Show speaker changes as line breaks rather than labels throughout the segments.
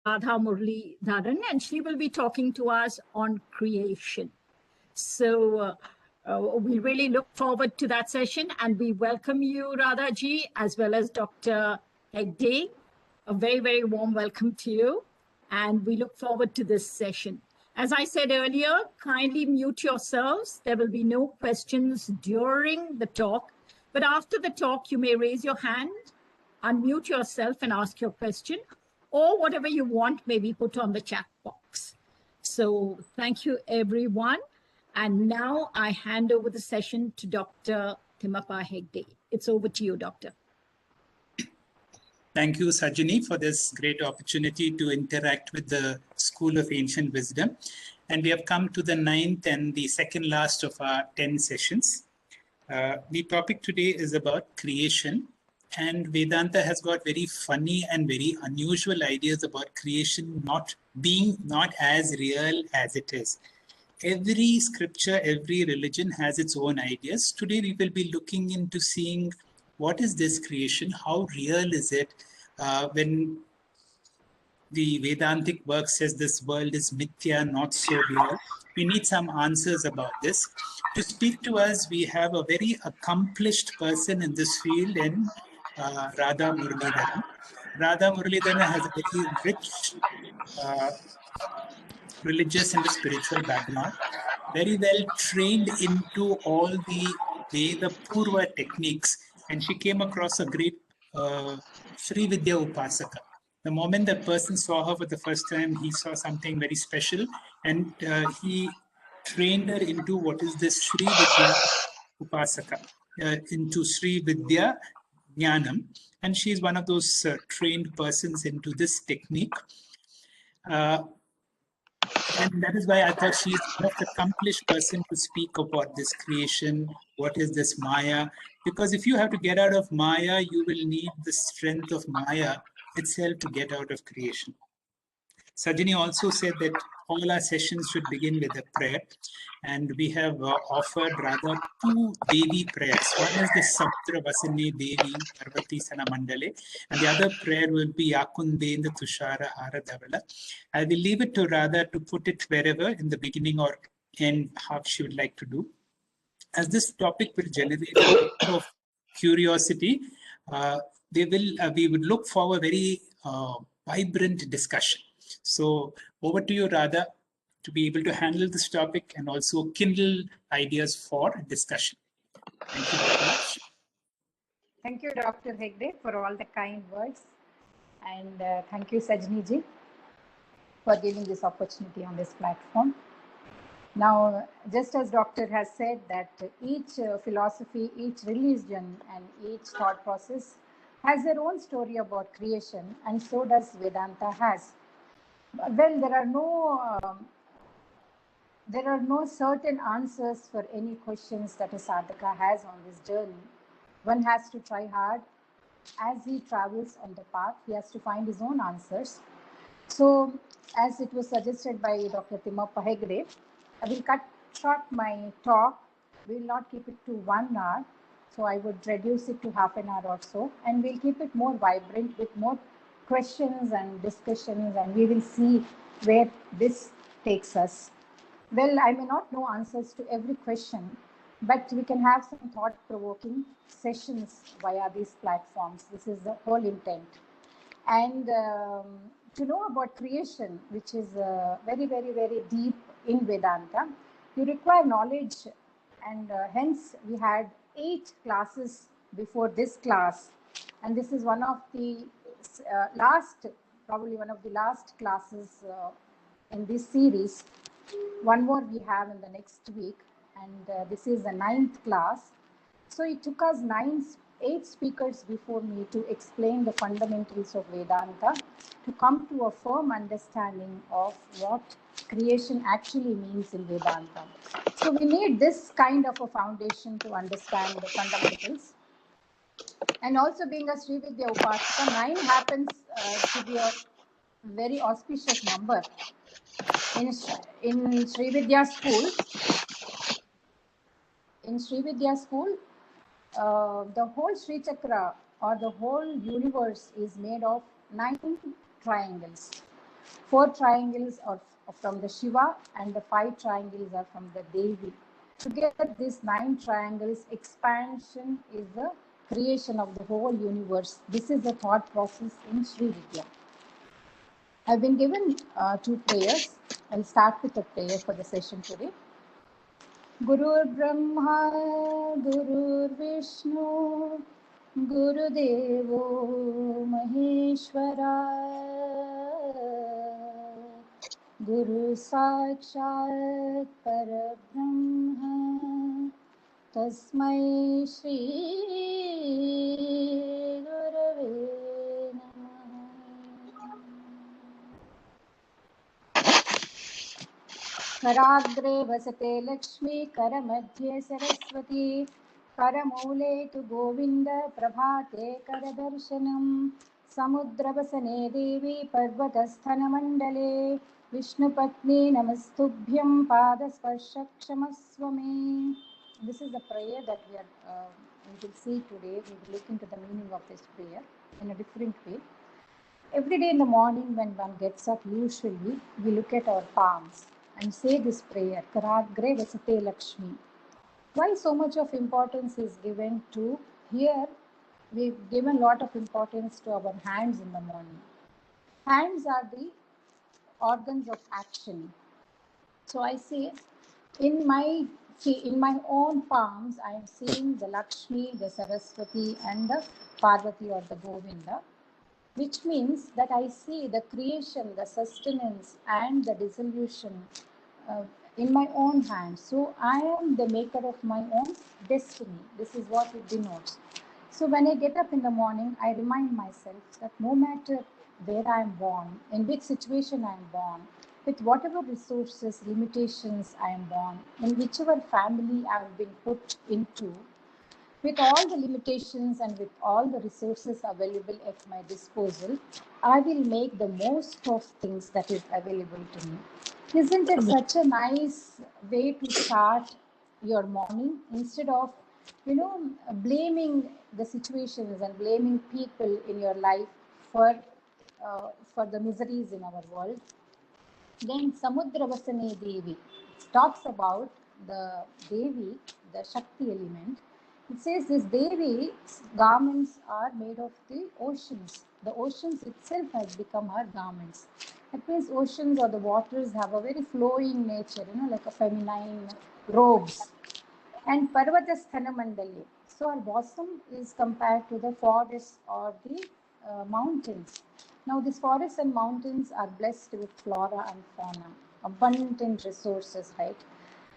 Radha Muralidharan, and she will be talking to us on creation. So we really look forward to that session, and we welcome you, Radha ji, as well as Dr. Hegde. A very, very warm welcome to you, and we look forward to this session. As I said earlier, kindly mute yourselves. There will be no questions during the talk, but after the talk, you may raise your hand, unmute yourself and ask your question, or whatever you want may be put on the chat box. So thank you, everyone. And now I hand over the session to Dr. Timmappa Hegde. It's over to you, Doctor.
Thank you, Sajani, for this great opportunity to interact with the School of Ancient Wisdom. And we have come to the 9th and the second last of our 10 sessions. The topic today is about creation. And Vedanta has got very funny and very unusual ideas about creation not as real as it is. Every scripture, every religion has its own ideas. Today we will be looking into seeing what is this creation, how real is it? When the Vedantic work says this world is mithya, not so real, we need some answers about this. To speak to us, we have a very accomplished person in this field in Radha Muralidharan. Radha Muralidharan has a very rich religious and spiritual background, very well trained into all the Veda Purva techniques, and she came across a great Sri Vidya Upasaka. The moment that person saw her for the first time, he saw something very special, and he trained her into what is this Sri Vidya Upasaka, into Sri Vidya Jnanam, and she is one of those trained persons into this technique. And that is why I thought she's the most accomplished person to speak about this creation. What is this Maya? Because if you have to get out of Maya, you will need the strength of Maya itself to get out of creation. Sajani also said that all our sessions should begin with a prayer. And we have offered rather 2 Devi prayers. One is the Samudra Vasane Devi Parvati Sana Mandale, and the other prayer will be Yakundendra Tushara Aradavala. I will leave it to Radha to put it wherever, in the beginning or end, how she would like to do. As this topic will generate a lot of curiosity, we would look for a very vibrant discussion. So over to you, Radha, to be able to handle this topic and also kindle ideas for discussion. Thank you very much.
Thank you, Dr. Hegde, for all the kind words. And thank you, Sajani ji, for giving this opportunity on this platform. Now, just as Doctor has said that each philosophy, each religion, and each thought process has their own story about creation, and so does Vedanta has. Well, there are no certain answers for any questions that a sadhaka has on this journey. One has to try hard. As he travels on the path, he has to find his own answers. So, as it was suggested by Dr. Timmappa Hegde, I will cut short my talk. We will not keep it to 1 hour. So, I would reduce it to half an hour or so, and we'll keep it more vibrant with more questions and discussions, and we will see where this takes us. Well, I may not know answers to every question, but we can have some thought-provoking sessions via these platforms. This is the whole intent. And to know about creation, which is very, very, very deep in Vedanta, you require knowledge, and hence we had 8 classes before this class. And this is one of the probably one of the last classes in this series. One more we have in the next week, and this is the 9th class. So it took us 8 speakers before me to explain the fundamentals of Vedanta, to come to a firm understanding of what creation actually means in Vedanta. So we need this kind of a foundation to understand the fundamentals. And also, being a Sri Vidya Upasaka, 9 happens to be a very auspicious number. In Sri Vidya school, the whole Sri Chakra, or the whole universe, is made of 9 triangles. 4 triangles are from the Shiva and the 5 triangles are from the Devi. Together, these 9 triangles expansion is the creation of the whole universe. This is the thought process in Sri Vidya. I've been given 2 prayers. I'll start with a prayer for the session today. Gurur Brahma, Gurur Vishnu, Guru Devo Maheshwara, Guru Sakshat Parabrahma, Tasmai Shri Gurave कराग्रे वसते Lakshmi करमध्ये Saraswati करमूले तु गोविन्द प्रभाते करदर्शनम् समुद्रवसने देवी पर्वतस्थनमण्डले विष्णुपत्नी नमस्तुभ्यं पादस्पर्शक्षमस्व मे. This is the prayer that we will see today. We will look into the meaning of this prayer in a different way. Every day in the morning when one gets up, usually we look at our palms and say this prayer, Karagre Vasate Lakshmi. Why so much of importance is given to here? We've given a lot of importance to our hands in the morning. Hands are the organs of action. So I say, in my own palms, I am seeing the Lakshmi, the Saraswati, and the Parvati or the Govinda, which means that I see the creation, the sustenance, and the dissolution in my own hands. So I am the maker of my own destiny. This is what it denotes. So when I get up in the morning, I remind myself that no matter where I am born, in which situation I am born, with whatever resources, limitations I am born, in whichever family I have been put into, with all the limitations and with all the resources available at my disposal, I will make the most of things that is available to me. Isn't it such a nice way to start your morning instead of, blaming the situations and blaming people in your life for the miseries in our world? Then Samudravasane Devi talks about the Devi, the Shakti element. It says this Devi's garments are made of the oceans. The oceans itself has become her garments. That means oceans or the waters have a very flowing nature, like a feminine robes. And Parvatasthana Mandali. So our bosom is compared to the forest or the mountains. Now these forests and mountains are blessed with flora and fauna, abundant resources, right?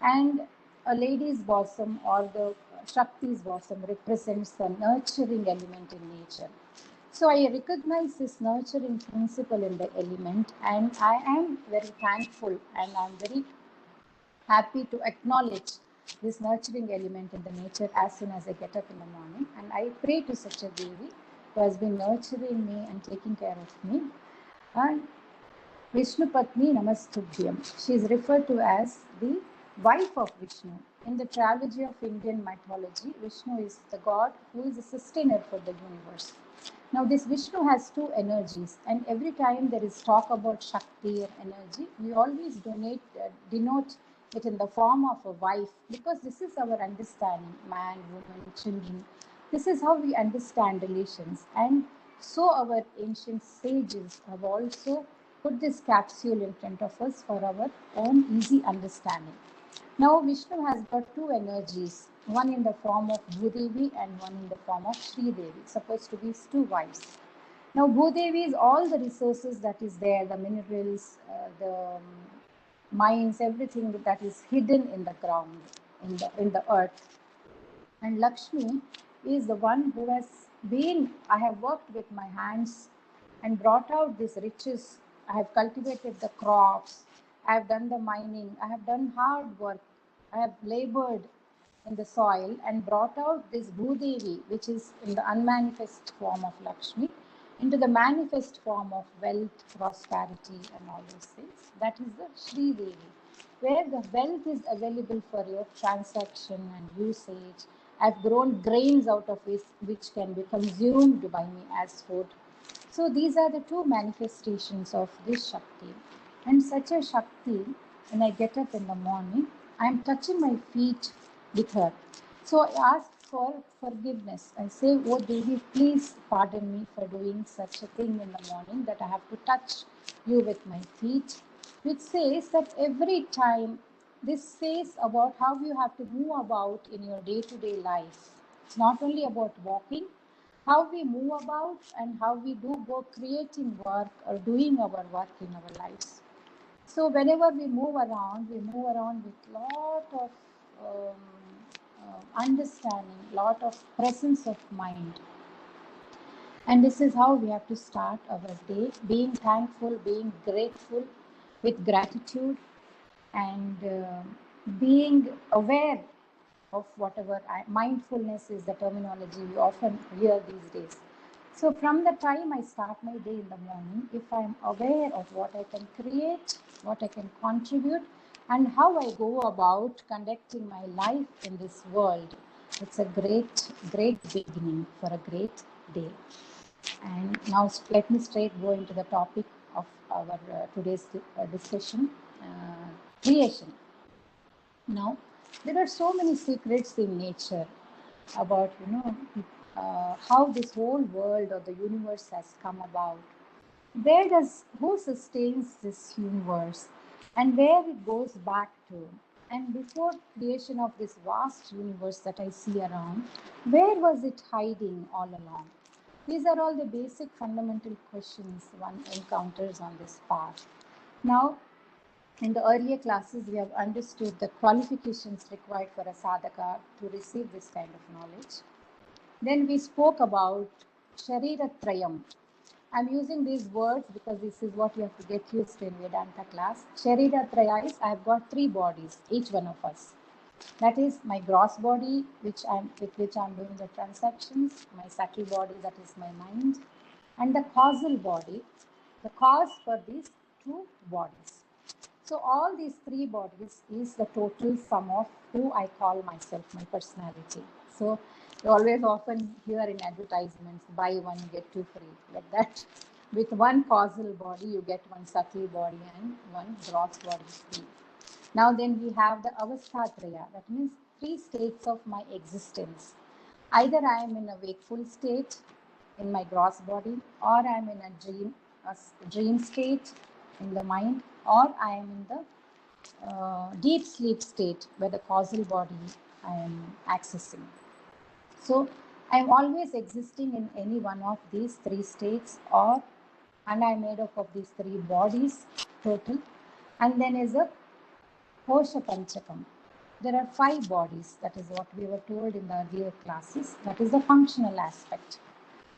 And a lady's bosom or the Shakti's bosom represents the nurturing element in nature. So I recognize this nurturing principle in the element, and I am very thankful and I'm very happy to acknowledge this nurturing element in the nature as soon as I get up in the morning. And I pray to such a Devi who has been nurturing me and taking care of me. And Vishnu Patni Namastubhyam. She is referred to as the wife of Vishnu. In the trilogy of Indian mythology, Vishnu is the god who is a sustainer for the universe. Now this Vishnu has 2 energies, and every time there is talk about Shakti and energy, we always denote it in the form of a wife, because this is our understanding, man, woman, children. This is how we understand relations, and so our ancient sages have also put this capsule in front of us for our own easy understanding. Now Vishnu has got 2 energies, one in the form of Bhudevi and one in the form of Sri Devi, supposed to be his 2 wives. Now Bhudevi is all the resources that is there, the minerals, the mines, everything that is hidden in the ground, in the earth. And Lakshmi is the one who has been, I have worked with my hands and brought out these riches. I have cultivated the crops, I have done the mining, I have done hard work, I have labored in the soil and brought out this Bhudevi, which is in the unmanifest form of Lakshmi, into the manifest form of wealth, prosperity, and all those things. That is the Sri Devi, where the wealth is available for your transaction and usage. I've grown grains out of which can be consumed by me as food. So these are the two manifestations of this Shakti. And such a Shakti, when I get up in the morning, I am touching my feet with her. So I ask for forgiveness. I say, oh Devi, please pardon me for doing such a thing in the morning that I have to touch you with my feet, which says that every time, this says about how you have to move about in your day-to-day life. It's not only about walking, how we move about and how we do go creating work or doing our work in our lives. So whenever we move around with lot of understanding, lot of presence of mind. And this is how we have to start our day, being thankful, being grateful, with gratitude, and being aware of whatever mindfulness is the terminology we often hear these days. So from the time I start my day in the morning, if I'm aware of what I can create, what I can contribute, and how I go about conducting my life in this world, it's a great, great beginning for a great day. And now let me straight go into the topic of our today's discussion, creation. Now, there are so many secrets in nature about, how this whole world or the universe has come about. Who sustains this universe and where it goes back to? And before creation of this vast universe that I see around, where was it hiding all along? These are all the basic fundamental questions one encounters on this path. Now, in the earlier classes, we have understood the qualifications required for a sadhaka to receive this kind of knowledge. Then we spoke about Sharira Trayam. I'm using these words because this is what you have to get used to in Vedanta class. Sharira Traya is, I have got three bodies, each one of us. That is my gross body, with which I'm doing the transactions, my subtle body, that is my mind, and the causal body, the cause for these two bodies. So all these three bodies is the total sum of who I call myself, my personality. So you always often hear in advertisements, buy one, get two free, like that. With one causal body, you get one subtle body and one gross body free. Now then we have the avasthatraya, that means three states of my existence. Either I am in a wakeful state in my gross body, or I am in a dream state in the mind, or I am in the deep sleep state where the causal body I am accessing. So I am always existing in any one of these three states, and I am made up of these three bodies total. And then is a Kosha Panchakam. There are 5 bodies, that is what we were told in the earlier classes. That is the functional aspect.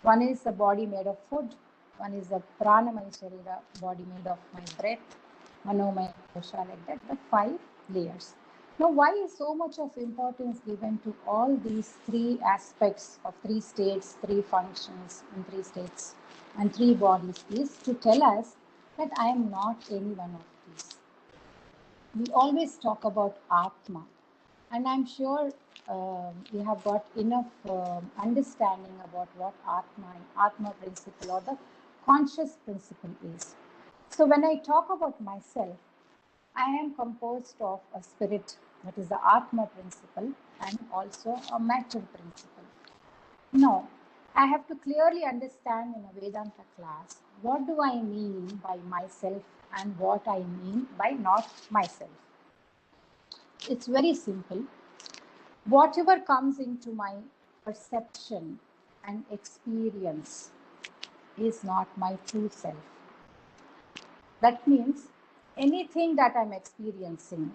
One is the body made of food, one is the Pranamaya Sharira, body made of my breath, Manomaya Kosha, like that, the 5 layers. Now, why is so much of importance given to all these 3 aspects of 3 states, 3 functions in 3 states and 3 bodies is to tell us that I am not any one of these. We always talk about Atma, and I'm sure we have got enough understanding about what Atma principle or the conscious principle is. So when I talk about myself, I am composed of a spirit, that is the Atma principle, and also a matter principle. Now, I have to clearly understand in a Vedanta class, what do I mean by myself and what I mean by not myself. It's very simple. Whatever comes into my perception and experience is not my true self. That means anything that I'm experiencing,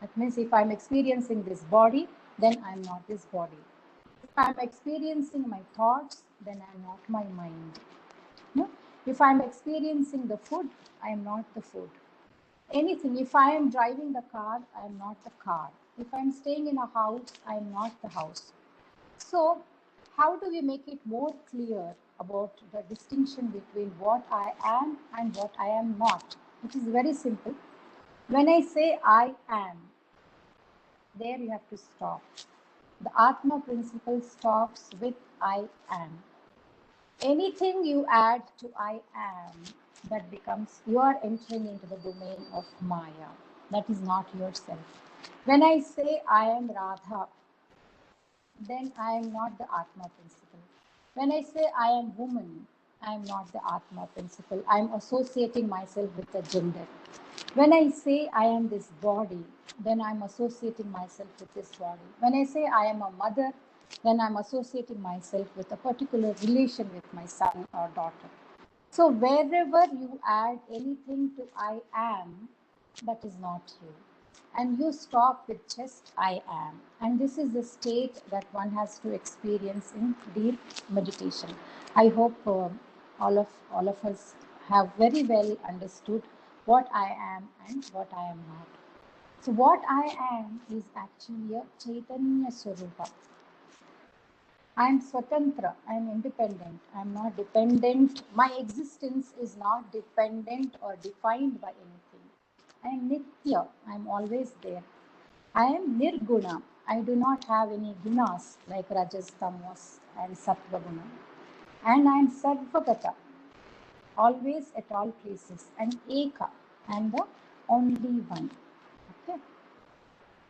that means if I'm experiencing this body, then I'm not this body. If I'm experiencing my thoughts, then I'm not my mind. No? If I'm experiencing the food, I am not the food. Anything, if I am driving the car, I am not the car. If I'm staying in a house, I am not the house. So, how do we make it more clear about the distinction between what I am and what I am not? It is very simple. When I say I am, there you have to stop. The Atma principle stops with I am. Anything you add to I am, that becomes, you are entering into the domain of Maya. That is not yourself. When I say I am Radha, then I am not the Atma principle. When I say I am woman, I am not the Atma principle. I am associating myself with the gender. When I say I am this body, then I'm associating myself with this body. When I say I am a mother, then I'm associating myself with a particular relation with my son or daughter. So wherever you add anything to I am, that is not you. And you stop with just I am. And this is the state that one has to experience in deep meditation. I hope all of us have very well understood what I am and what I am not. So what I am is actually a Chaitanya Swarupa. I am Swatantra, I am independent, I am not dependent. My existence is not dependent or defined by anything. I am Nitya, I am always there. I am Nirguna, I do not have any gunas like Rajas, Tamas and Sattva Guna. And I am Sarvagata, always at all places. And Eka, I am the only one. Okay.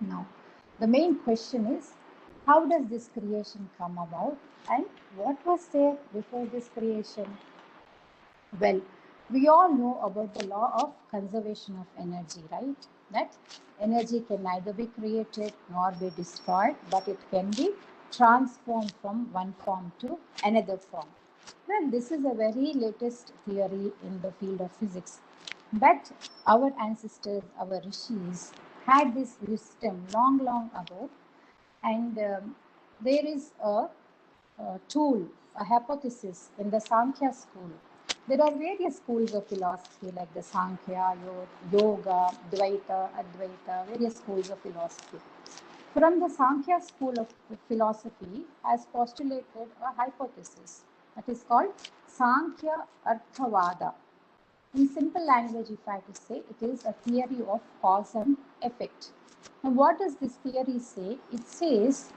Now, the main question is, how does this creation come about and what was there before this creation? Well, we all know about the law of conservation of energy, right? That energy can neither be created nor be destroyed, but it can be transformed from one form to another form. Well, this is a very latest theory in the field of physics. But our ancestors, our rishis, had this wisdom long, long ago. And there is a tool, a hypothesis in the Sankhya school. There are various schools of philosophy like the Sankhya, Yoga, Dvaita, Advaita, various schools of philosophy. From the Sankhya school of philosophy has postulated a hypothesis that is called Sankhya Arthavada. In simple language, if I have to say, it is a theory of cause and effect. Now, what does this theory say? It says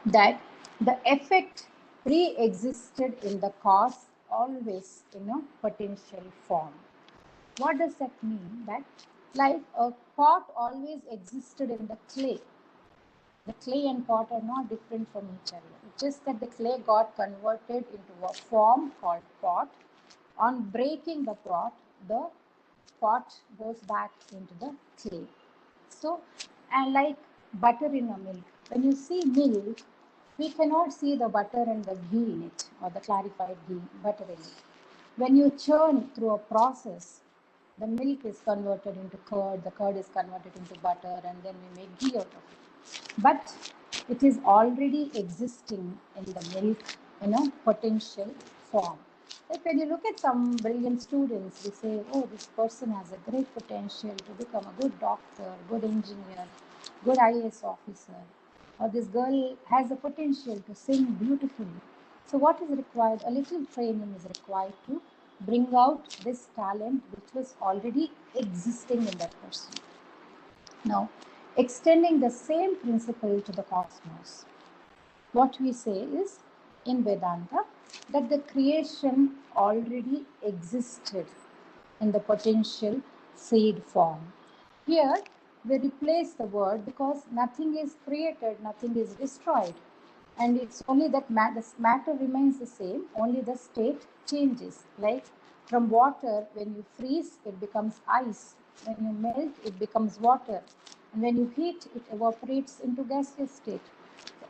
that the effect pre-existed in the cause always in a potential form. What does that mean? That like a pot always existed in the clay. The clay and pot are not different from each other. It's just that the clay got converted into a form called pot. On breaking the pot goes back into the clay. So, and like butter in a milk, when you see milk, we cannot see the butter and the ghee in it, or the clarified ghee, butter in it. When you churn through a process, the milk is converted into curd, the curd is converted into butter, and then we make ghee out of it. But it is already existing in the milk in a potential form. Like when you look at some brilliant students, we say, oh, this person has a great potential to become a good doctor, good engineer, good IAS officer. Or this girl has a potential to sing beautifully. So what is required? A little training is required to bring out this talent which was already existing in that person. Now, extending the same principle to the cosmos, what we say is in Vedanta that the creation already existed in the potential seed form. Here, we replace the word because nothing is created, nothing is destroyed. And it's only that matter remains the same, only the state changes. Like from water, when you freeze, it becomes ice. When you melt, it becomes water. And when you heat, it evaporates into gaseous state.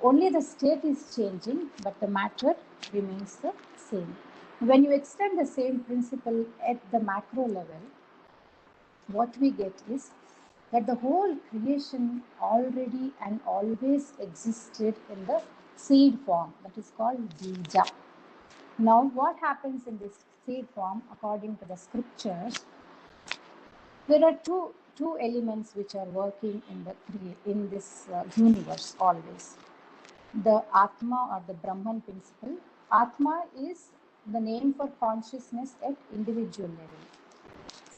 Only the state is changing, but the matter remains the same. When you extend the same principle at the macro level, what we get is that the whole creation already and always existed in the seed form, that is called bija. Now, what happens in this seed form, according to the scriptures, there are two elements which are working in this universe always. The Atma or the Brahman principle. Atma is the name for consciousness at individual level.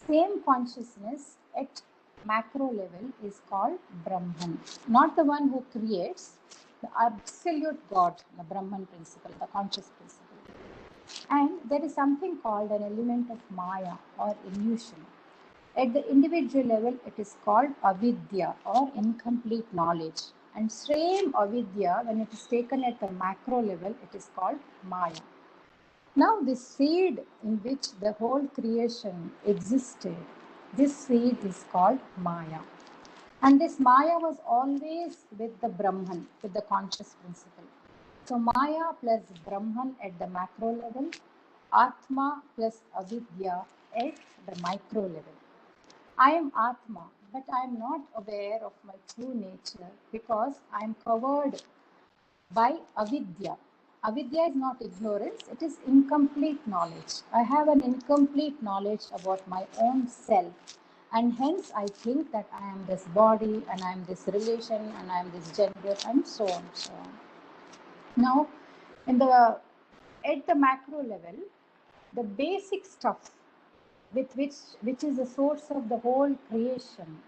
Same consciousness at macro level is called Brahman. Not the one who creates, the absolute God, the Brahman principle, the conscious principle. And there is something called an element of Maya or illusion. At the individual level, it is called avidya or incomplete knowledge. And same avidya, when it is taken at the macro level, it is called Maya. Now, this seed in which the whole creation existed, this seed is called Maya. And this Maya was always with the Brahman, with the conscious principle. So, Maya plus Brahman at the macro level, Atma plus Avidya at the micro level. I am Atma, but I am not aware of my true nature because I am covered by Avidya. Avidya is not ignorance, it is incomplete knowledge. I have an incomplete knowledge about my own self, and hence I think that I am this body and I am this relation and I am this gender and so on. So on. Now, at the macro level, the basic stuff which is the source of the whole creation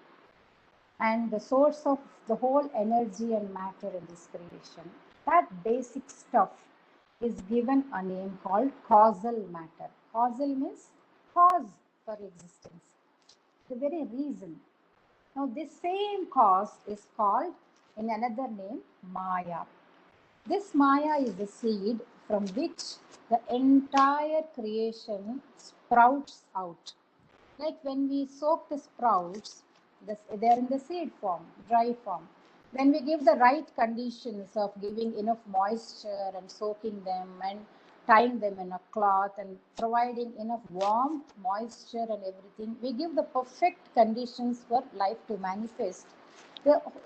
and the source of the whole energy and matter in this creation, that basic stuff is given a name called causal matter. Causal means cause for existence, the very reason. Now, this same cause is called in another name Maya. This Maya is the seed from which the entire creation sprouts out. Like when we soak the sprouts, they are in the seed form, dry form. When we give the right conditions of giving enough moisture and soaking them and tying them in a cloth and providing enough warmth, moisture and everything, we give the perfect conditions for life to manifest.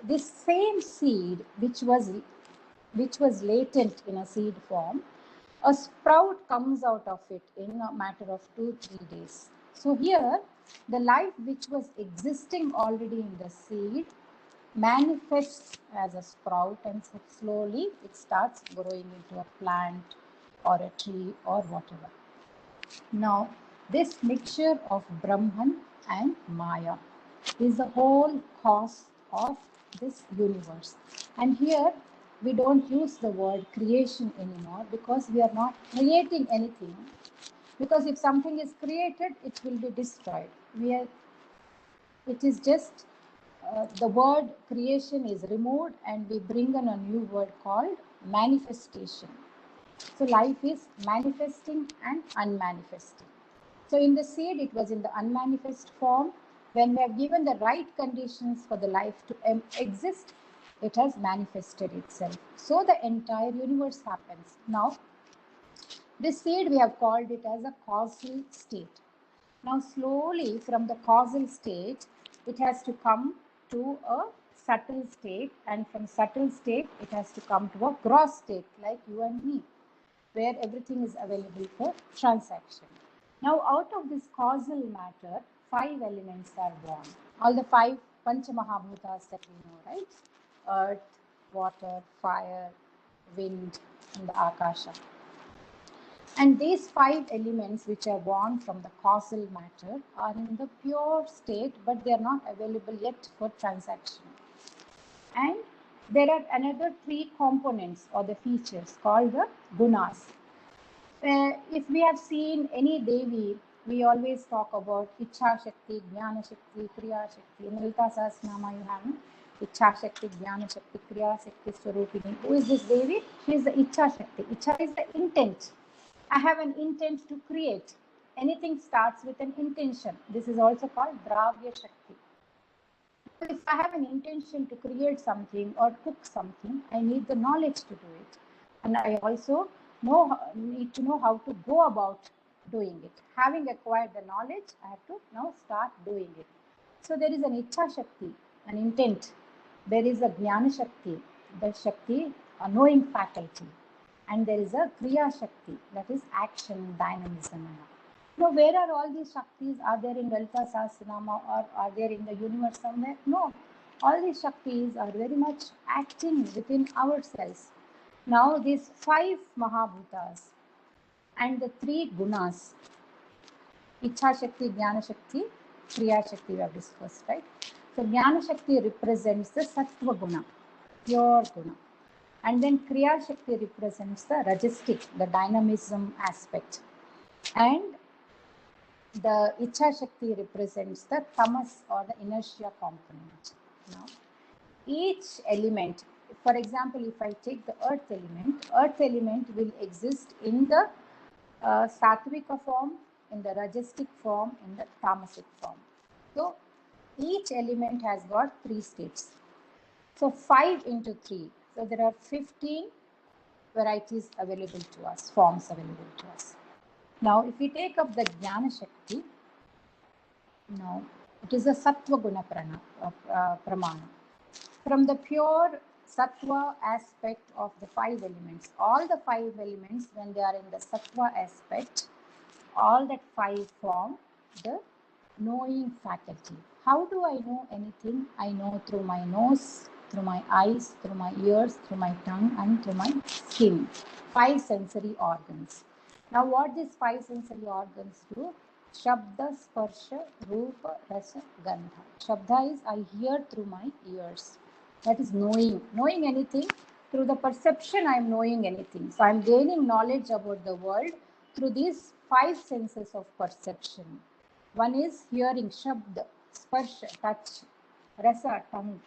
This same seed which was latent in a seed form, a sprout comes out of it in a matter of 2-3 days. So here, the life which was existing already in the seed manifests as a sprout, and slowly it starts growing into a plant or a tree or whatever. Now, this mixture of Brahman and Maya is the whole cause of this universe. And here, we don't use the word creation anymore because we are not creating anything. Because if something is created, it will be destroyed. It is just the word creation is removed and we bring in a new word called manifestation. So life is manifesting and unmanifesting. So in the seed, it was in the unmanifest form. When we have given the right conditions for the life to exist, it has manifested itself. So the entire universe happens. Now, this seed, we have called it as a causal state. Now, slowly from the causal state, it has to come to a subtle state, and from subtle state, it has to come to a gross state like you and me, where everything is available for transaction. Now, out of this causal matter, 5 elements are born. All the 5 Pancha Mahabhutas that we know, right? Earth, water, fire, wind, and the Akasha. And these 5 elements which are born from the causal matter are in the pure state, but they are not available yet for transaction. And there are another 3 components or the features called the Gunas. If we have seen any Devi, we always talk about Ichha Shakti, Jnana Shakti, Kriya Shakti. In Lalita Sahasranama you have Ichha Shakti, Jnana Shakti, Kriya Shakti, Swarupini. Who is this Devi? She is the Ichha Shakti. Ichha is the intent. I have an intent to create. Anything starts with an intention. This is also called Dravya Shakti. So if I have an intention to create something or cook something, I need the knowledge to do it. And I also need to know how to go about doing it. Having acquired the knowledge, I have to now start doing it. So there is an Ichha Shakti, an intent. There is a Jnana Shakti, the Shakti, a knowing faculty. And there is a Kriya Shakti, that is action, dynamism. Now, where are all these Shaktis? Are there in Lalita Sahasranama or are there in the universe somewhere? No. All these Shaktis are very much acting within ourselves. Now, these 5 Mahabhutas and the 3 Gunas, Ichha Shakti, Jnana Shakti, Kriya Shakti, we have discussed, right? So, Jnana Shakti represents the Sattva Guna, pure Guna. And then Kriya Shakti represents the Rajasic, the dynamism aspect. And the Icha Shakti represents the Tamas or the inertia component. Now, each element, for example, if I take the earth element will exist in the Sattvika form, in the Rajasic form, in the Tamasic form. So, each element has got 3 states. So, 5 into 3. So, there are 15 varieties available to us, forms available to us. Now, if we take up the Jnana Shakti, now it is a Sattva Guna Pramana. From the pure Sattva aspect of the 5 elements, all the 5 elements, when they are in the Sattva aspect, all that 5 form the knowing faculty. How do I know anything? I know through my nose, through my eyes, through my ears, through my tongue, and through my skin. 5 sensory organs. Now, what these 5 sensory organs do? Shabda, Sparsha, Rupa, Rasa, Gandha. Shabda is I hear through my ears. That is knowing. Knowing anything. Through the perception, I am knowing anything. So, I am gaining knowledge about the world through these 5 senses of perception. One is hearing, Shabda, Sparsha, touch, Rasa, tongue.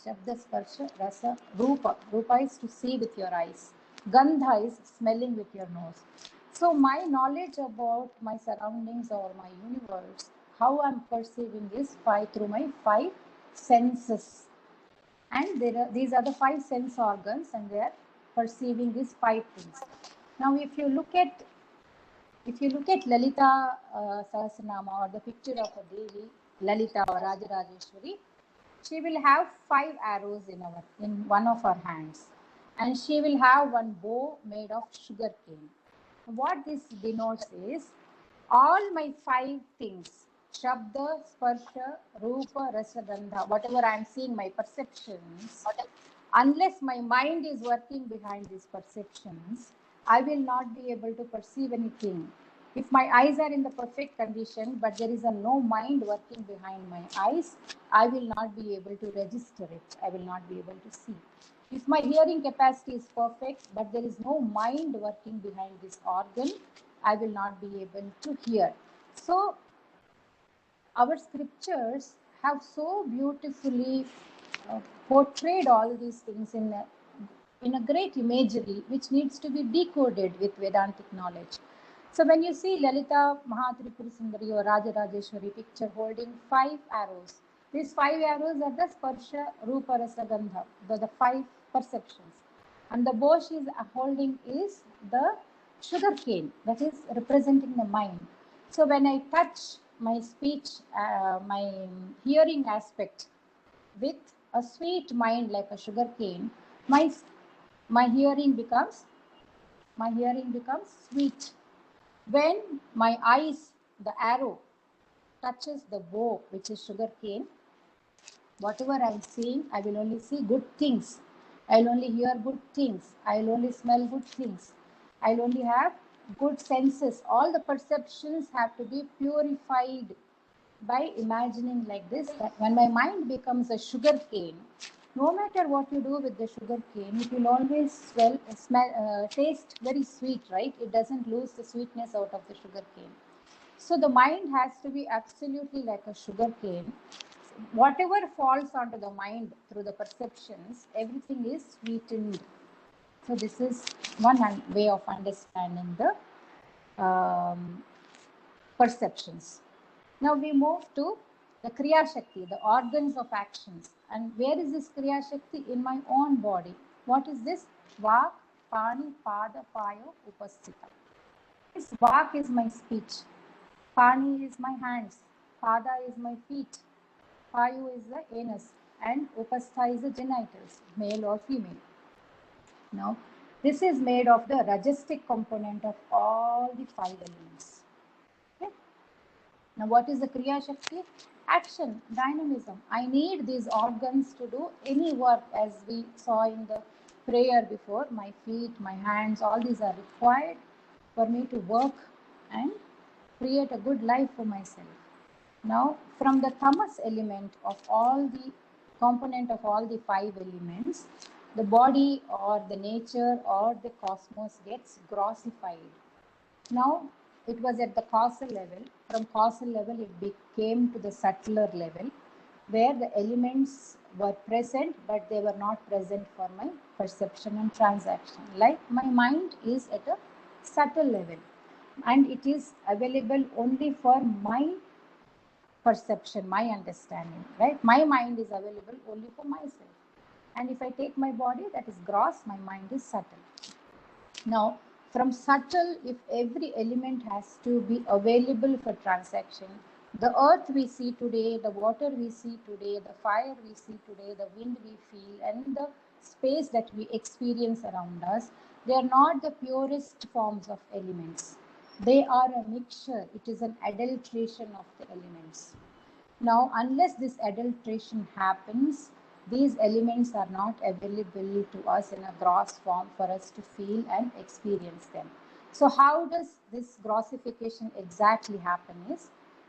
Shabda, Sparsha, Rasa, Rupa. Rupa is to see with your eyes. Gandha is smelling with your nose. So my knowledge about my surroundings or my universe, how I'm perceiving is through my 5 senses. And these are the 5 sense organs, and they are perceiving these 5 things. Now, if you look at Lalita Sahasranama, or the picture of a Devi, Lalita or Rajarajeshwari, she will have 5 arrows in one of her hands, and she will have one bow made of sugar cane. What this denotes is all my 5 things, Shabda, Sparsha, Rupa, Rasa, Gandha, whatever I am seeing, my perceptions, unless my mind is working behind these perceptions, I will not be able to perceive anything. If my eyes are in the perfect condition, but there is no mind working behind my eyes, I will not be able to register it. I will not be able to see. If my hearing capacity is perfect, but there is no mind working behind this organ, I will not be able to hear. So, our scriptures have so beautifully portrayed all these things in a great imagery, which needs to be decoded with Vedantic knowledge. So when you see Lalita Mahatripura Sundari or Rajarajeshwari picture holding 5 arrows, these 5 arrows are the Sparsha, Rupa, Rasa, Gandha, the 5 perceptions. And the bow she is holding is the sugar cane, that is representing the mind. So when I touch my speech, my hearing aspect with a sweet mind like a sugar cane, my hearing becomes sweet. When my eyes, the arrow, touches the bow, which is sugar cane, whatever I am seeing, I will only see good things. I will only hear good things. I will only smell good things. I will only have good senses. All the perceptions have to be purified by imagining like this, that when my mind becomes a sugar cane, no matter what you do with the sugar cane, it will always taste very sweet, right? It doesn't lose the sweetness out of the sugar cane. So the mind has to be absolutely like a sugar cane. Whatever falls onto the mind through the perceptions, everything is sweetened. So this is one way of understanding the perceptions. Now we move to the Kriya Shakti, the organs of actions. And where is this Kriya Shakti? In my own body. What is this? Vak, Pani, Pada, Payo, Upasthita. This Vak is my speech. Pani is my hands. Pada is my feet. Payu is the anus. And Upastha is the genitals, male or female. Now, this is made of the Rajasic component of all the 5 elements. Okay? Now, what is the Kriya Shakti? Action, dynamism. I need these organs to do any work, as we saw in the prayer before. My feet, my hands, all these are required for me to work and create a good life for myself. Now, from the tamas element of all the component of all the 5 elements, the body or the nature or the cosmos gets grossified. Now, it was at the causal level. From causal level, it became to the subtler level, where the elements were present, but they were not present for my perception and transaction. Like my mind is at a subtle level, and it is available only for my perception, my understanding, right? My mind is available only for myself. And if I take my body, that is gross, my mind is subtle. Now, from subtle, if every element has to be available for transaction, the earth we see today, the water we see today, the fire we see today, the wind we feel, and the space that we experience around us, they are not the purest forms of elements. They are a mixture. It is an adulteration of the elements. Now, unless this adulteration happens, these elements are not available to us in a gross form for us to feel and experience them. So how does this grossification exactly happen is,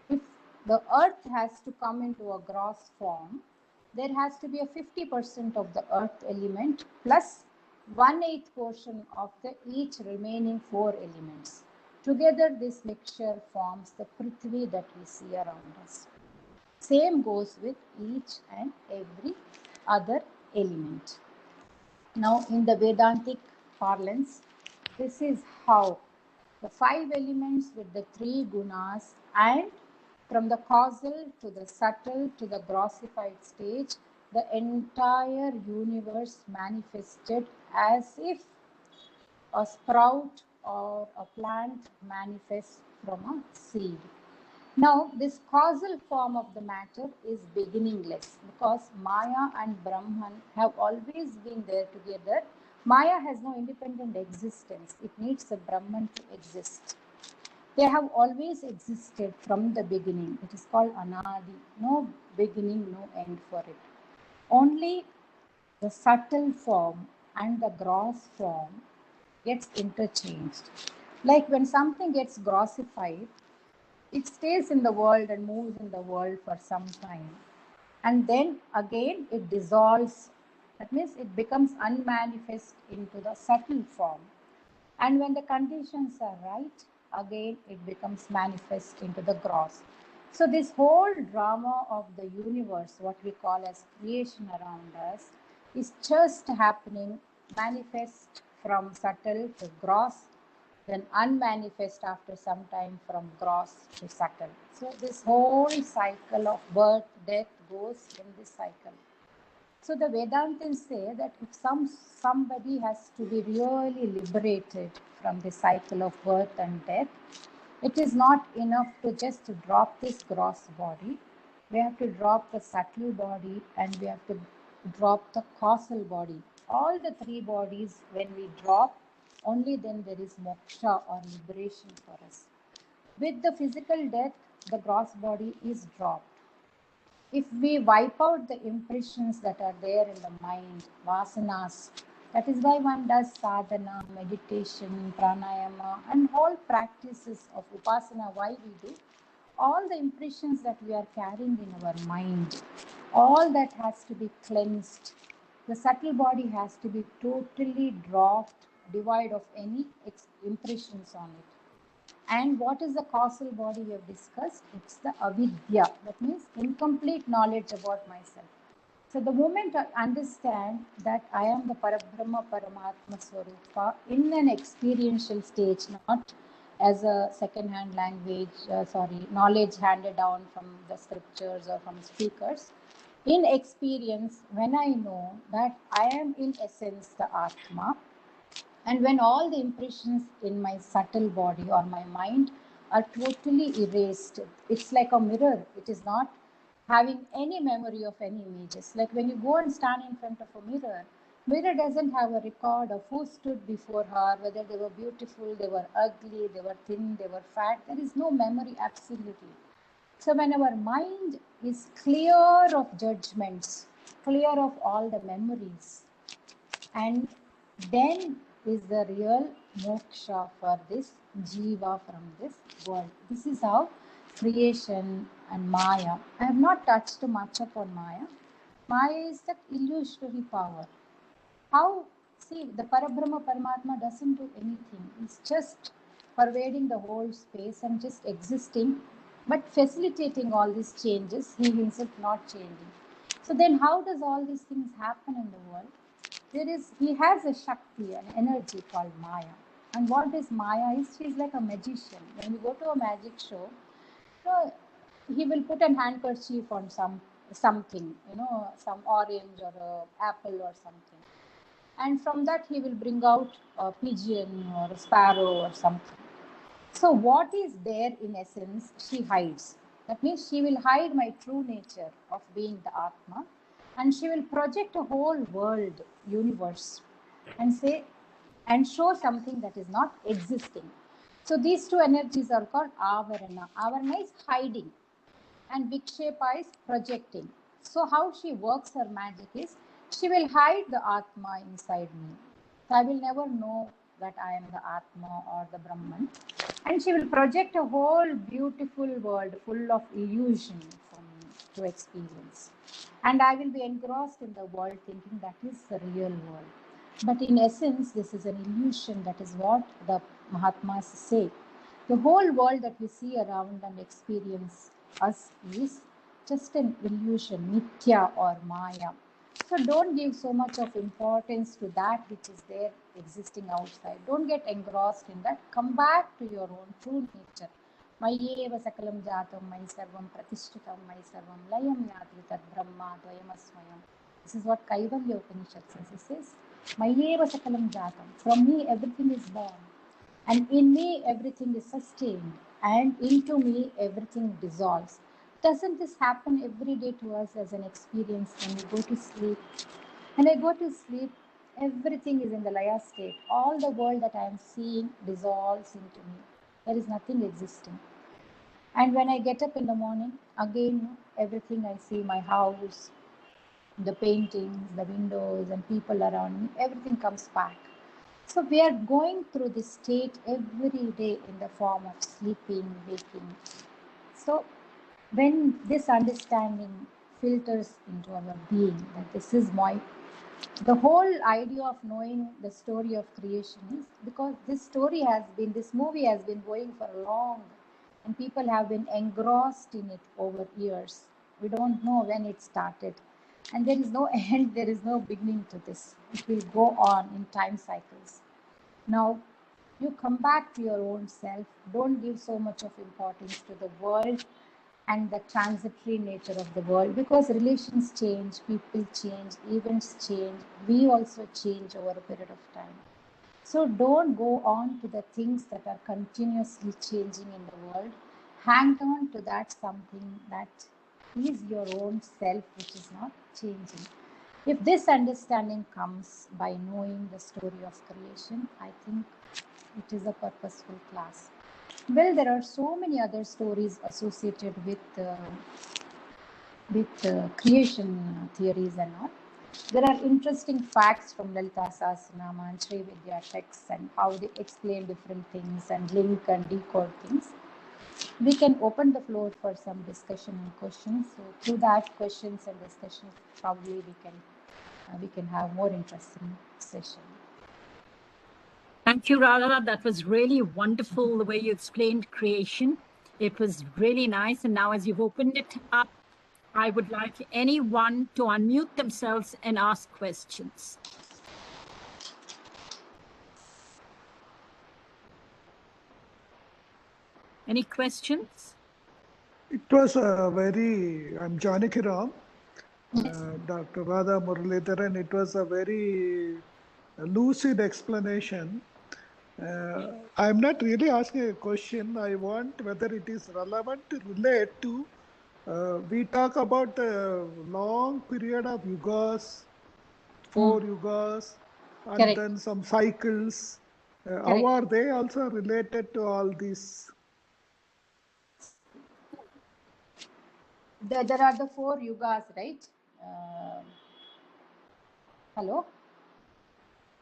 if the earth has to come into a gross form, there has to be a 50% of the earth element plus 1/8 portion of the each remaining 4 elements. Together, this mixture forms the Prithvi that we see around us. Same goes with each and every other element. Now, in the Vedantic parlance, this is how the 5 elements with the 3 gunas, and from the causal to the subtle to the grossified stage, the entire universe manifested as if a sprout or a plant manifests from a seed. Now, this causal form of the matter is beginningless, because Maya and Brahman have always been there together. Maya has no independent existence. It needs a Brahman to exist. They have always existed from the beginning. It is called Anadi. No beginning, no end for it. Only the subtle form and the gross form gets interchanged. Like when something gets grossified, it stays in the world and moves in the world for some time. And then again it dissolves. That means it becomes unmanifest into the subtle form. And when the conditions are right, again it becomes manifest into the gross. So this whole drama of the universe, what we call as creation around us, is just happening manifest from subtle to gross, then unmanifest after some time from gross to subtle. So this whole cycle of birth, death goes in this cycle. So the Vedantins say that if somebody has to be really liberated from the cycle of birth and death, it is not enough to just drop this gross body. We have to drop the subtle body, and we have to drop the causal body. All the 3 bodies, when we drop, only then there is moksha or liberation for us. With the physical death, the gross body is dropped. If we wipe out the impressions that are there in the mind, vasanas, that is why one does sadhana, meditation, pranayama, and all practices of upasana. Why we do? All the impressions that we are carrying in our mind, all that has to be cleansed. The subtle body has to be totally dropped, devoid of any impressions on it. And what is the causal body we have discussed? It's the avidya. That means incomplete knowledge about myself. So the moment I understand that I am the Parabrahma Paramatma Swarupa in an experiential stage, not as a second-hand knowledge handed down from the scriptures or from speakers. In experience, when I know that I am in essence the Atma, and when all the impressions in my subtle body or my mind are totally erased, it's like a mirror. It is not having any memory of any images. Like when you go and stand in front of a mirror doesn't have a record of who stood before her, whether they were beautiful, they were ugly, they were thin, they were fat. There is no memory, absolutely. So when our mind is clear of judgments, clear of all the memories, and then is the real moksha for this jiva from this world. This is how creation and Maya. I have not touched much upon Maya. Maya is that illusory power. how, see, the Parabrahma Paramatma doesn't do anything. He's just pervading the whole space and just existing, but facilitating all these changes, he himself not changing. So then how does all these things happen in the world? He has a Shakti, an energy called Maya. And what is Maya is, she's like a magician. When you go to a magic show, he will put an handkerchief on something, some orange or a apple or something. And from that he will bring out a pigeon or a sparrow or something. So what is there in essence, she hides. That means she will hide my true nature of being the Atma, and she will project a whole world, universe, and show something that is not existing. So these two energies are called Avarana. Avarana is hiding and Vikshepa is projecting. So how she works her magic is, she will hide the Atma inside me. So I will never know that I am the Atma or the Brahman. And she will project a whole beautiful world full of illusion for me to experience. And I will be engrossed in the world thinking that is the real world. But in essence, this is an illusion. That is what the Mahatmas say. The whole world that we see around and experience us is just an illusion, mithya or maya. So don't give so much of importance to that which is there existing outside. Don't get engrossed in that. Come back to your own true nature. Mayeva sakalam jatam mai sarvam pratishtitam mai sarvam layam yati tad brahma dvayamasmayam. This is what Kaivalya Upanishad says. It says, Mayeva sakalam jatam. From me everything is born. And in me everything is sustained. And into me everything dissolves. Doesn't this happen every day to us as an experience when we go to sleep? When I go to sleep, everything is in the Laya state. All the world that I am seeing dissolves into me. There is nothing existing. And when I get up in the morning, again, everything I see, my house, the paintings, the windows, and people around me, everything comes back. So we are going through this state every day in the form of sleeping, waking. So when this understanding filters into our being, that this is the whole idea of knowing the story of creation is because this movie has been going for long, and people have been engrossed in it over years. We don't know when it started, and there is no end, there is no beginning to this. It will go on in time cycles. Now, you come back to your own self. Don't give so much of importance to the world and the transitory nature of the world, because relations change, people change, events change, we also change over a period of time. So don't go on to the things that are continuously changing in the world. Hang on to that something that is your own self, which is not changing. If this understanding comes by knowing the story of creation, I think it is a purposeful class. Well, there are so many other stories associated with creation theories and all. There are interesting facts from Lalita Sahasranama and Sri Vidya texts and how they explain different things and link and decode things. We can open the floor for some discussion and questions. So through that, questions and discussions, probably we can have more interesting session.
Thank you, Radha. That was really wonderful the way you explained creation. It was really nice. And now as you've opened it up, I would like anyone to unmute themselves and ask questions. Any questions?
It was I'm Janaki Ram, Dr. Radha Muralidharan. It was a very lucid explanation. I'm not really asking a question. I want whether it is relevant to relate to. We talk about the long period of yugas, 4 yugas, and
Correct.
then some cycles. How are they also related to all these?
There are the 4 yugas, right? Hello?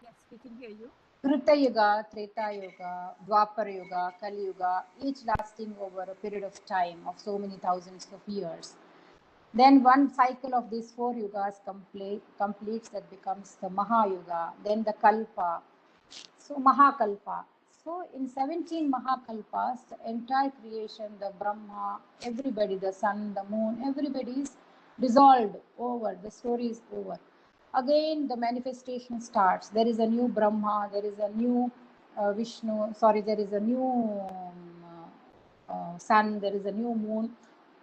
Yes, we can hear you.
Krita Yuga, Treta Yuga, Dwapara Yuga, Kali Yuga, each lasting over a period of time of so many thousands of years. Then one cycle of these 4 yugas completes, that becomes the Mahayuga, then the Kalpa, so Mahakalpa. So in 17 Mahakalpas, the entire creation, the Brahma, everybody, the sun, the moon, everybody is dissolved, over, the story is over. Again, the manifestation starts. There is a new Brahma, there is a new Vishnu, there is a new sun, there is a new moon,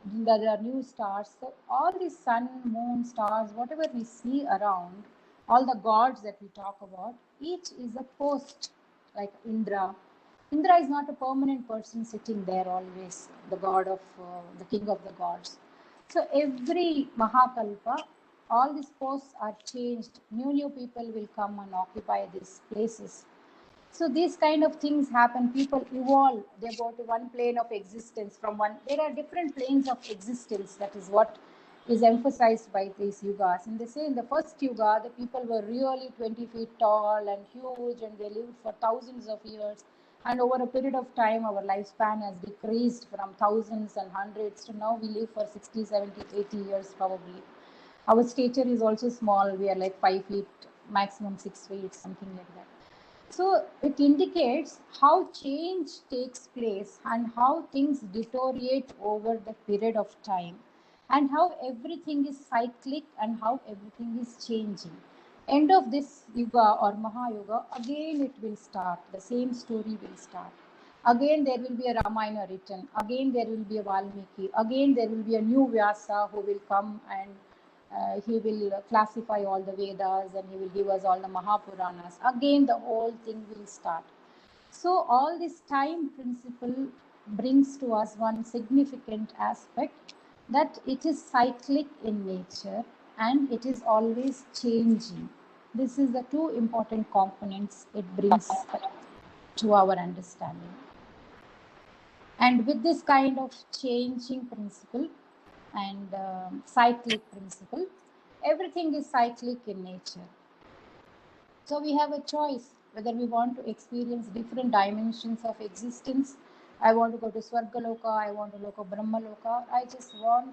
there are new stars. So all the sun, moon, stars, whatever we see around, all the gods that we talk about, each is a post, like Indra. Indra is not a permanent person sitting there always, the god of, the king of the gods. So every Mahakalpa, all these posts are changed. New people will come and occupy these places. So these kind of things happen. People evolve. They go to one plane of existence from one. There are different planes of existence. That is what is emphasized by these yugas. And they say in the first yuga, the people were really 20 feet tall and huge, and they lived for thousands of years. And over a period of time, our lifespan has decreased from thousands and hundreds to now we live for 60, 70, 80 years probably. Our stature is also small. We are like 5 feet, maximum 6 feet, something like that. So it indicates how change takes place and how things deteriorate over the period of time, and how everything is cyclic and how everything is changing. End of this yuga or Mahayuga, again it will start. The same story will start. Again there will be a Ramayana written. Again there will be a Valmiki. Again there will be a new Vyasa who will come, and he will classify all the Vedas, and he will give us all the Mahapuranas. Again, the whole thing will start. So all this time principle brings to us one significant aspect, that it is cyclic in nature and it is always changing. This is the 2 important components it brings to our understanding. And with this kind of changing principle and cyclic principle, everything is cyclic in nature. So we have a choice whether we want to experience different dimensions of existence. I want to go to Swargaloka, I want to go to Brahmaloka. I just want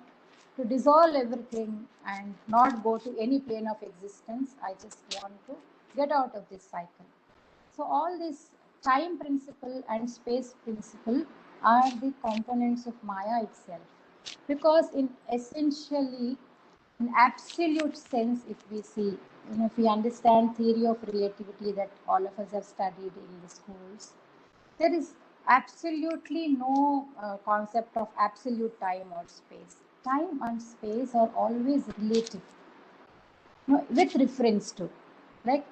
to dissolve everything and not go to any plane of existence. I just want to get out of this cycle. So all this time principle and space principle are the components of Maya itself. Because in absolute sense, if we see, if we understand theory of relativity that all of us have studied in the schools, there is absolutely no concept of absolute time or space. Time and space are always relative, with reference to, like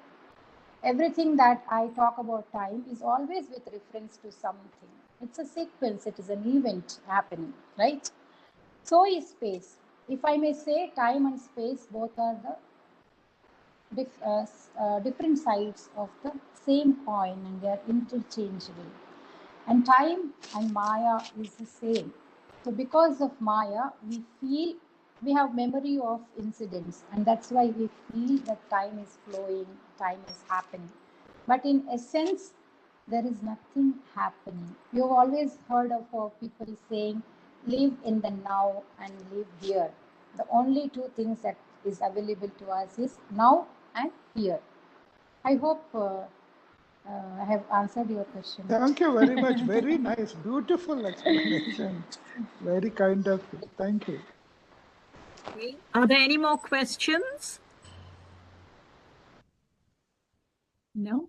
everything that I talk about time is always with reference to something. It's a sequence, it is an event happening, right? So is space. If I may say, time and space both are the different sides of the same coin, and they are interchangeable. And time and Maya is the same. So because of Maya, we have memory of incidents, and that's why we feel that time is flowing, time is happening. But in essence, there is nothing happening. You've always heard of people saying, live in the now and live here. The only 2 things that is available to us is now and here. I hope I have answered your question.
Thank you very much. Very nice. Beautiful explanation. Very kind of you. Thank you.
Are there any more questions? No?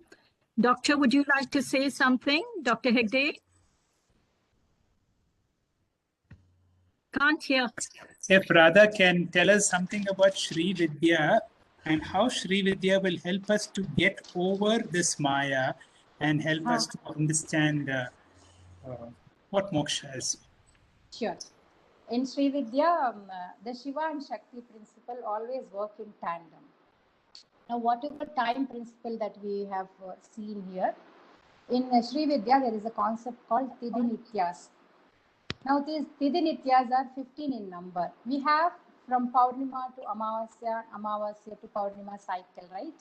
Doctor, would you like to say something? Dr. Hegde? Can't hear.
If Radha can tell us something about Sri Vidya and how Sri Vidya will help us to get over this Maya and help us to understand what moksha is.
Sure. In Sri Vidya, the Shiva and Shakti principle always work in tandem. Now, whatever time principle that we have seen here, in Sri Vidya, there is a concept called Tidinityas. Now, these Tidinityas are 15 in number. We have from Paurnima to Amavasya, Amavasya to Paurnima cycle, right?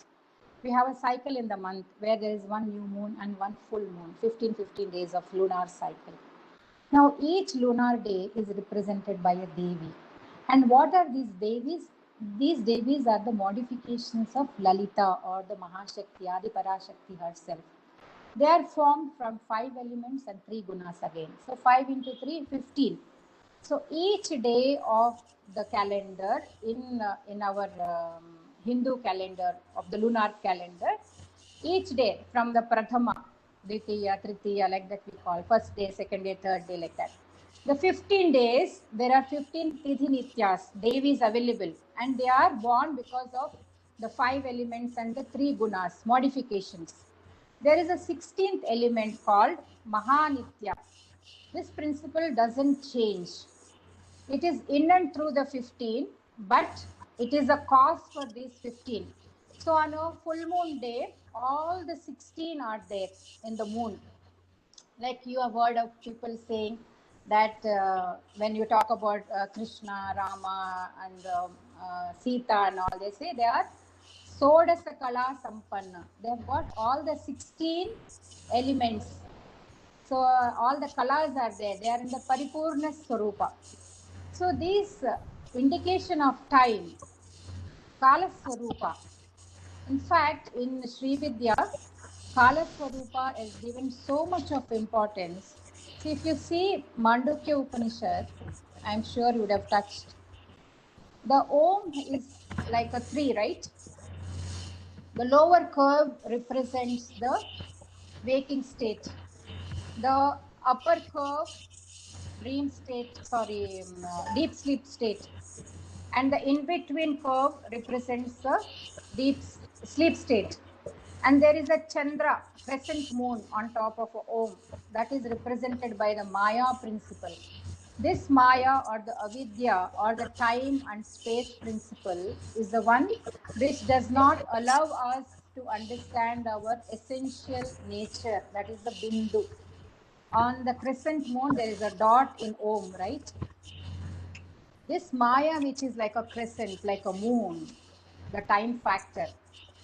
We have a cycle in the month where there is one new moon and one full moon, 15 days of lunar cycle. Now, each lunar day is represented by a Devi. And what are these Devis? These Devis are the modifications of Lalita or the Mahashakti, Adi Parashakti herself. They are formed from 5 elements and 3 gunas again. So 5 into 3, 15. So each day of the calendar in our Hindu calendar of the lunar calendar, each day from the Prathama, Ditiya, Tritiya, like that we call, first day, second day, third day, like that. The 15 days, there are 15 Tithi Nityas, Devis available, and they are born because of the 5 elements and the 3 gunas, modifications. There is a 16th element called Mahanitya. This principle doesn't change. It is in and through the 15, but it is a cause for these 15. So on a full moon day, all the 16 are there in the moon. Like you have heard of people saying that when you talk about Krishna, Rama and Sita and all, they say they are Sodasa Kala Sampanna. They have got all the 16 elements. So all the colors are there. They are in the Paripurna Swarupa. So these indication of time, Kala Swarupa. In fact, in Sri Vidya, Kala Swarupa is given so much of importance. See, if you see Mandukya Upanishad, I'm sure you would have touched. The Om is like a 3, right? The lower curve represents the waking state. The upper curve, dream state, deep sleep state. And the in-between curve represents the deep sleep state. And there is a Chandra, crescent moon on top of Om, that is represented by the Maya principle. This Maya or the Avidya or the time and space principle is the one which does not allow us to understand our essential nature, that is the Bindu. On the crescent moon, there is a dot in Om, right? This Maya, which is like a crescent, like a moon, the time factor.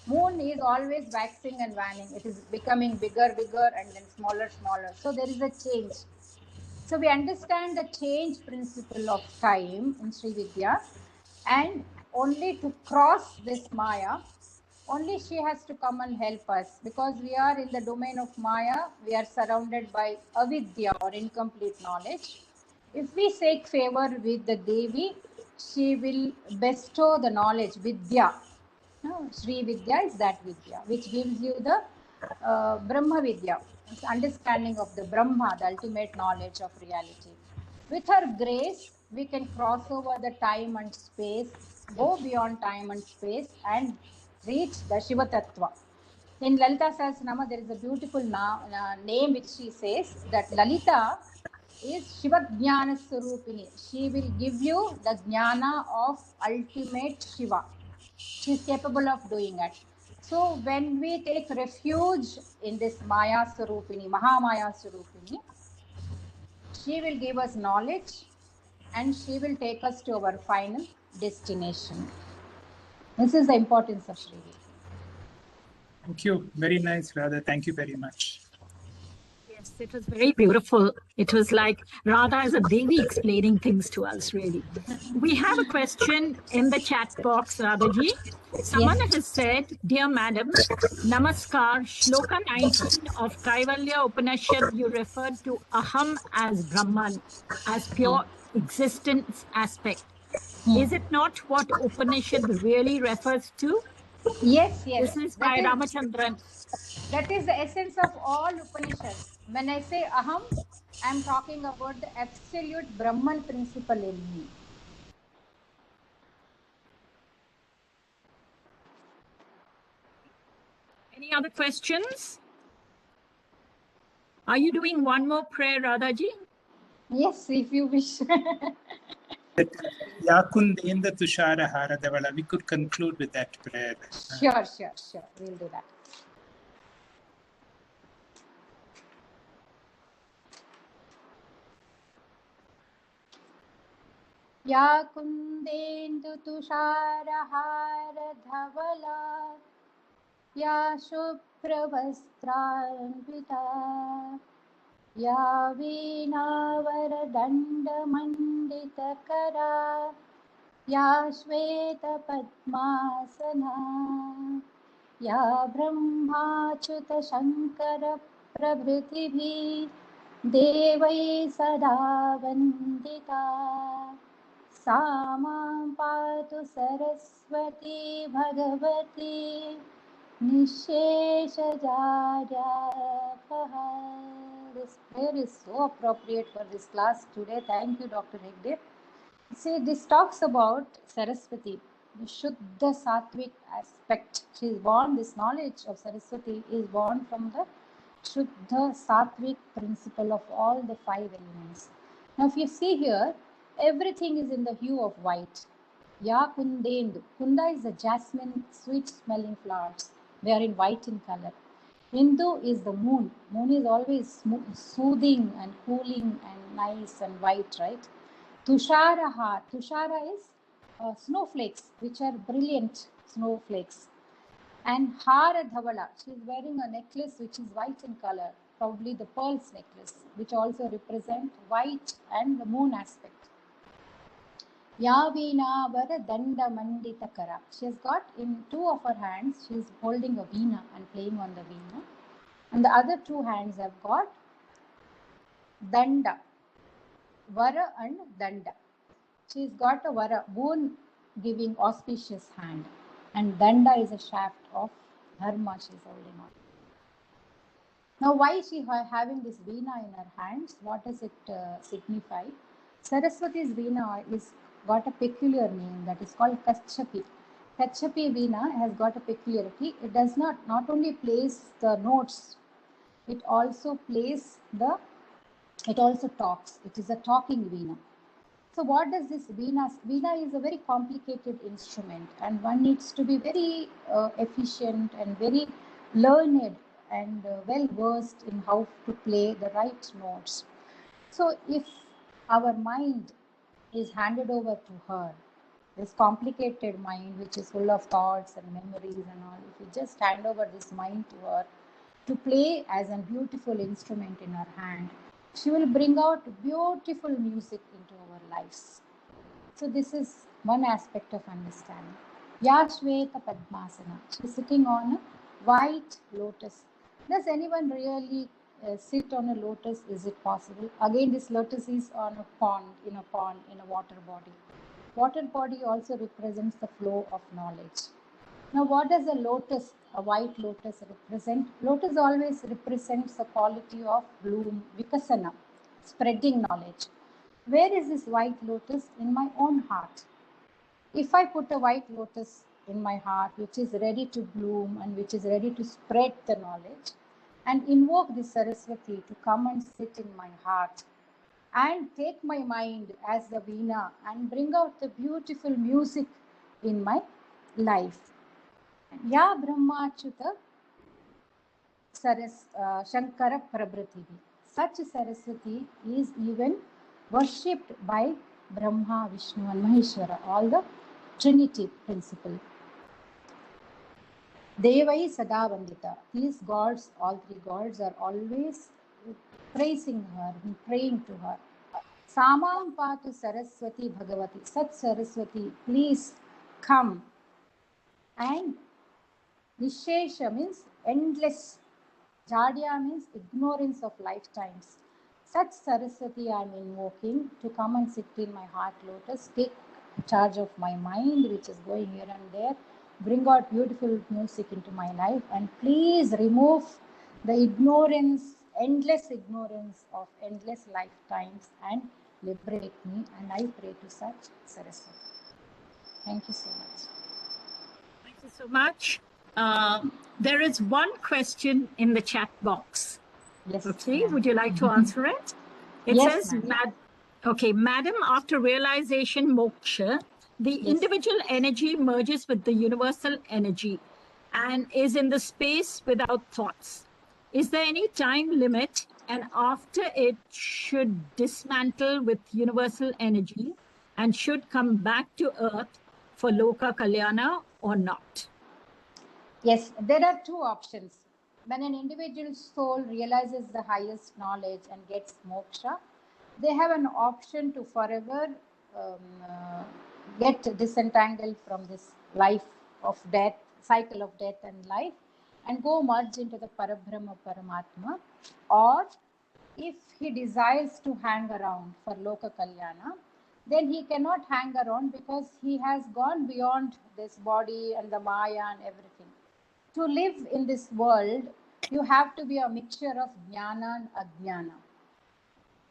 Moon is always waxing and waning. It is becoming bigger, bigger, and then smaller, smaller. So there is a change. So we understand the change principle of time in Sri Vidya, and only to cross this Maya, only she has to come and help us, because we are in the domain of Maya. We are surrounded by avidya or incomplete knowledge. If we seek favor with the Devi, she will bestow the knowledge, Vidya. No, Sri Vidya is that Vidya, which gives you the Brahma Vidya, understanding of the Brahma, the ultimate knowledge of reality. With her grace, we can cross over the time and space, go beyond time and space, and reach the Shiva Tattva. In Lalita Sahasranama, there is a beautiful name which she says that Lalita is Shiva Jnana Swarupini. She will give you the Jnana of ultimate Shiva. She is capable of doing it. So when we take refuge in this Maya Swarupini, Mahamaya Swarupini, she will give us knowledge and she will take us to our final destination. This is the importance of Sri Vidya.
Thank you. Very nice, Radha. Thank you very much.
Yes, it was very beautiful. It was like Radha as a Devi explaining things to us, really. We have a question in the chat box, Radhaji. Someone has said, Dear Madam, Namaskar, Shloka 19 of Kaivalya Upanishad, you referred to Aham as Brahman, as pure existence aspect. Is it not what Upanishad really refers to?
Yes, yes.
This is by Ramachandran.
That is the essence of all Upanishads. When I say Aham, I am talking about the absolute Brahman principle in me.
Any other questions? Are you doing one more prayer, Radhaji?
Yes, if you wish.
Yakundendra Tushara Haradevala. We could conclude with that prayer.
Sure. We'll do that. Ya kundendu tushara haradhavala, ya shupravastranvita, ya vinavara dandamandita kara, या श्वेतपद्मासना या ब्रह्माच्युतशङ्करप्रभृतिभिः देवैः सदा वन्दिता सा मां पातु Saraswati Bhagwati निःशेषजाड्यापहा. This prayer is so appropriate for this class today. Thank you, Dr. Hegde. See, this talks about Saraswati, the Shuddha Sattvic aspect. She is born, this knowledge of Saraswati is born from the Shuddha Sattvic principle of all the 5 elements. Now, if you see here, everything is in the hue of white. Ya Kundendu. Kunda is the jasmine, sweet smelling flowers. They are in white in color. Indu is the moon. Moon is always soothing and cooling and nice and white, right? Tusharaha. Tushara is snowflakes, which are brilliant snowflakes. And Hara Dhavala. She is wearing a necklace which is white in color, probably the pearls necklace, which also represent white and the moon aspect. Yavina Vara Danda Mandita Kara. She has got in 2 of her hands, she is holding a veena and playing on the veena. And the other 2 hands have got Danda, Vara and Danda. She's got a Vara, boon giving auspicious hand. And Danda is a shaft of Dharma she's holding on. Now, why she having this veena in her hands? What does it signify? Saraswati's veena is got a peculiar name that is called Kachapi. Kachapi veena has got a peculiarity. It does not only plays the notes, it also talks. It is a talking veena. So what does this veena? Veena is a very complicated instrument, and one needs to be very efficient and very learned and well versed in how to play the right notes. So if our mind is handed over to her, this complicated mind which is full of thoughts and memories and all, if we just hand over this mind to her to play as a beautiful instrument in her hand, she will bring out beautiful music into our lives. So this is one aspect of understanding. Ya Shveta Padmasana. She is sitting on a white lotus. Does anyone really sit on a lotus? Is it possible? Again, this lotus is on a pond, in a water body. Water body also represents the flow of knowledge. Now, what does a lotus, a white lotus, represent? Lotus always represents the quality of bloom, vikasana, spreading knowledge. Where is this white lotus? In my own heart. If I put a white lotus in my heart, which is ready to bloom and which is ready to spread the knowledge, and invoke the Saraswati to come and sit in my heart, and take my mind as the veena and bring out the beautiful music in my life. Ya Brahmachyuta Shankara Prabhratihi. Such Saraswati is even worshipped by Brahma, Vishnu and Maheshwara, all the Trinity principle. Devai Sada Vandita. These gods, all 3 gods, are always praising her and praying to her. Samam Patu Saraswati Bhagavati. Such Saraswati, please come. And Nishesha means endless. Jadya means ignorance of lifetimes. Such Saraswati I am invoking to come and sit in my heart lotus, take charge of my mind which is going here and there, bring out beautiful music into my life, and please remove the ignorance, endless ignorance of endless lifetimes and liberate me. And I pray to such Saraswati. Thank you so much.
Thank you so much. There is one question in the chat box.
Yes.
Okay, would you like to answer it? It
Yes,
says, Madam, after realization moksha, the individual energy merges with the universal energy and is in the space without thoughts. Is there any time limit? And after it should dismantle with universal energy and should come back to earth for Loka Kalyana or not?
Yes, there are 2 options. When an individual soul realizes the highest knowledge and gets moksha, they have an option to forever get disentangled from this life of death, cycle of death and life, and go merge into the Parabrahma Paramatma. Or if he desires to hang around for Loka Kalyana, then he cannot hang around because he has gone beyond this body and the Maya and everything. To live in this world, you have to be a mixture of Jnana and Ajnana.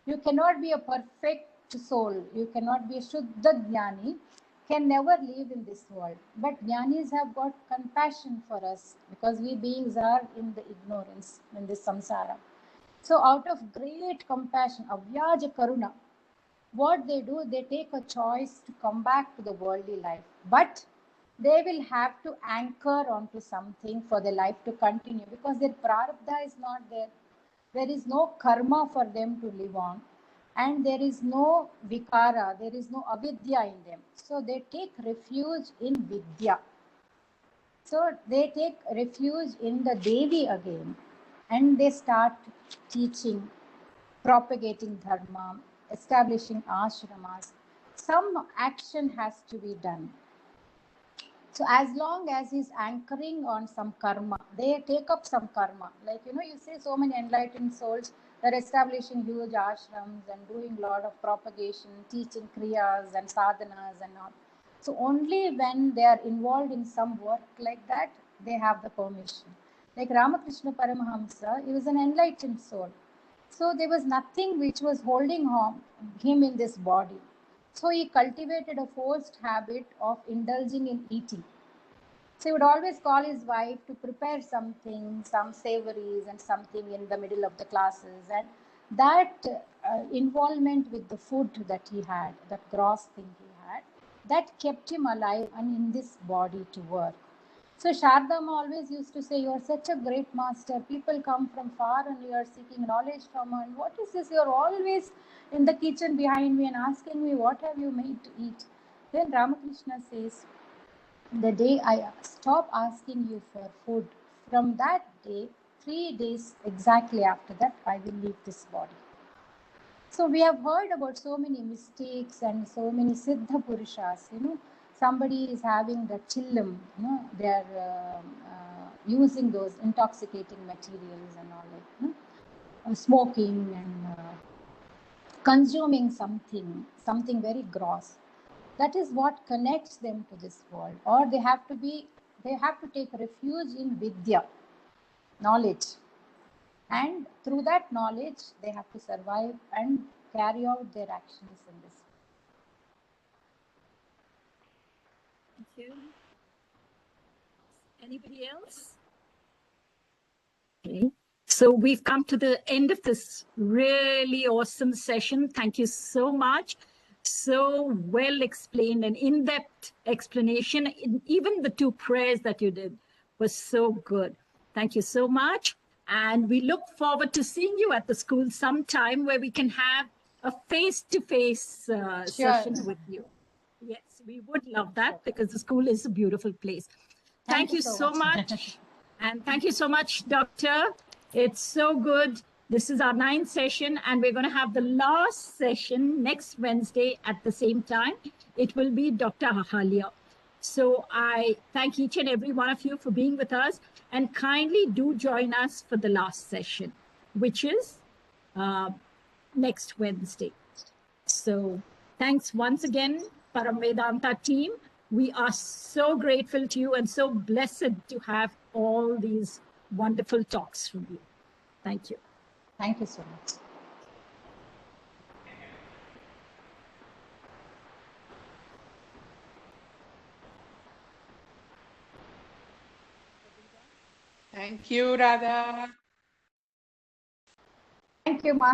You cannot be a perfect soul. You cannot be a Shuddha Jnani, can never live in this world. But Jnanis have got compassion for us because we beings are in the ignorance, in this samsara. So out of great compassion, avyaja karuna, what they do, they take a choice to come back to the worldly life. But they will have to anchor onto something for their life to continue because their prarabdha is not there. There is no karma for them to live on. And there is no vikara, there is no avidya in them. So they take refuge in vidya. So they take refuge in the Devi again. And they start teaching, propagating dharma, establishing ashramas. Some action has to be done. So as long as he's anchoring on some karma, they take up some karma. Like, you see so many enlightened souls, they're establishing huge ashrams and doing a lot of propagation, teaching kriyas and sadhanas and all. So only when they are involved in some work like that, they have the permission. Like Ramakrishna Paramahamsa, he was an enlightened soul. So there was nothing which was holding him in this body. So he cultivated a forced habit of indulging in eating. So he would always call his wife to prepare something, some savories and something in the middle of the classes. And that involvement with the food that he had, that gross thing he had, that kept him alive and in this body to work. So Shardama always used to say, you are such a great master. People come from far and you are seeking knowledge from her. And what is this? You are always in the kitchen behind me and asking me, what have you made to eat? Then Ramakrishna says, the day I stop asking you for food, from that day, 3 days exactly after that, I will leave this body. So we have heard about so many mistakes and so many Siddha Purushas, somebody is having the chillam, they are using those intoxicating materials and all that, smoking and consuming something very gross. That is what connects them to this world. Or they have to take refuge in vidya, knowledge. And through that knowledge, they have to survive and carry out their actions in this.
Thank you. Anybody else? Okay. So we've come to the end of this really awesome session. Thank you so much. So well explained and in-depth explanation. Even the 2 prayers that you did was so good. Thank you so much. And we look forward to seeing you at the school sometime where we can have a face-to-face session with you. Yes, we would love that because the school is a beautiful place. Thank you so much. And thank you so much, Doctor. It's so good. This is our 9th session, and we're going to have the last session next Wednesday at the same time. It will be Dr. Ahalia. So I thank each and every one of you for being with us, and kindly do join us for the last session, which is next Wednesday. So thanks once again, Param Vedanta team. We are so grateful to you and so blessed to have all these wonderful talks from you. Thank you.
Thank you so much.
Thank you, Radha.
Thank you, Ma.